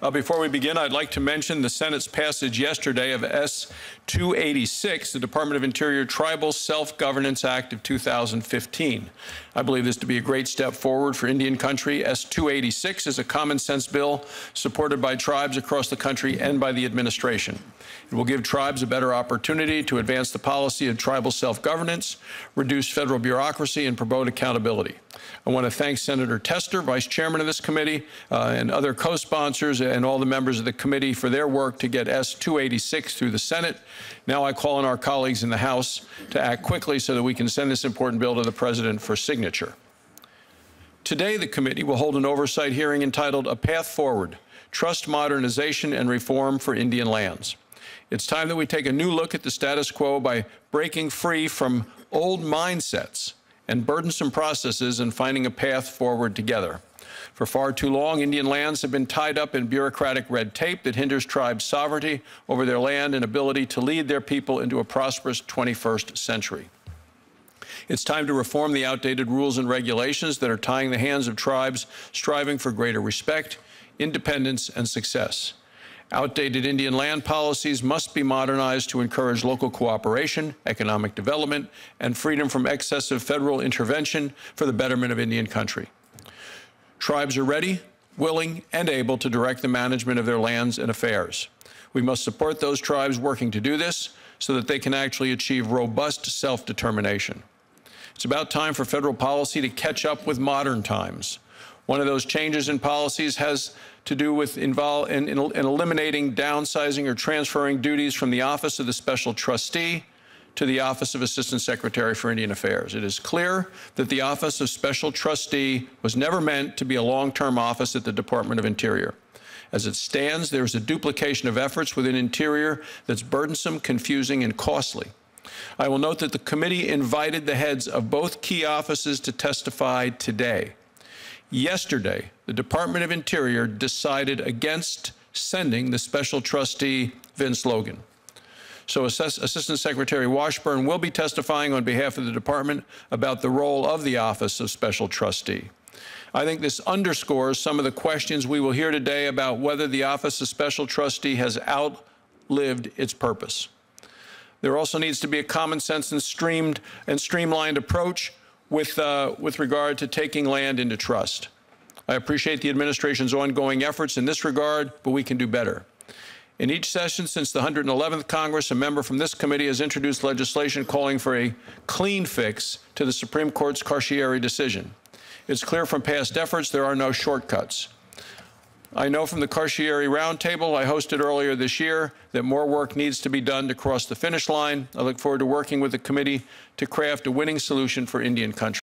Before we begin, I'd like to mention the Senate's passage yesterday of S-286, the Department of Interior Tribal Self-Governance Act of 2015. I believe this to be a great step forward for Indian country. S-286 is a common-sense bill supported by tribes across the country and by the administration. It will give tribes a better opportunity to advance the policy of tribal self-governance, reduce federal bureaucracy, and promote accountability. I want to thank Senator Tester, Vice Chairman of this committee, and other co-sponsors and all the members of the committee for their work to get S-286 through the Senate. Now I call on our colleagues in the House to act quickly so that we can send this important bill to the President for signature. Today, the committee will hold an oversight hearing entitled A Path Forward, Trust Modernization and Reform for Indian Lands. It's time that we take a new look at the status quo by breaking free from old mindsets and burdensome processes and finding a path forward together. For far too long, Indian lands have been tied up in bureaucratic red tape that hinders tribes' sovereignty over their land and ability to lead their people into a prosperous 21st century. It's time to reform the outdated rules and regulations that are tying the hands of tribes striving for greater respect, independence, and success. Outdated Indian land policies must be modernized to encourage local cooperation, economic development, and freedom from excessive federal intervention for the betterment of Indian country. Tribes are ready, willing, and able to direct the management of their lands and affairs. We must support those tribes working to do this so that they can actually achieve robust self-determination. It's about time for federal policy to catch up with modern times. One of those changes in policies has to do with eliminating, downsizing, or transferring duties from the Office of the Special Trustee to the Office of Assistant Secretary for Indian Affairs. It is clear that the Office of Special Trustee was never meant to be a long-term office at the Department of Interior. As it stands, there is a duplication of efforts within Interior that's burdensome, confusing, and costly. I will note that the committee invited the heads of both key offices to testify today. Yesterday, the Department of Interior decided against sending the Special Trustee, Vince Logan. So Assistant Secretary Washburn will be testifying on behalf of the Department about the role of the Office of Special Trustee. I think this underscores some of the questions we will hear today about whether the Office of Special Trustee has outlived its purpose. There also needs to be a common sense and streamlined approach with regard to taking land into trust. I appreciate the administration's ongoing efforts in this regard, but we can do better. In each session since the 111th Congress, a member from this committee has introduced legislation calling for a clean fix to the Supreme Court's Carcieri decision. It's clear from past efforts there are no shortcuts. I know from the Carcieri Roundtable I hosted earlier this year that more work needs to be done to cross the finish line. I look forward to working with the committee to craft a winning solution for Indian country.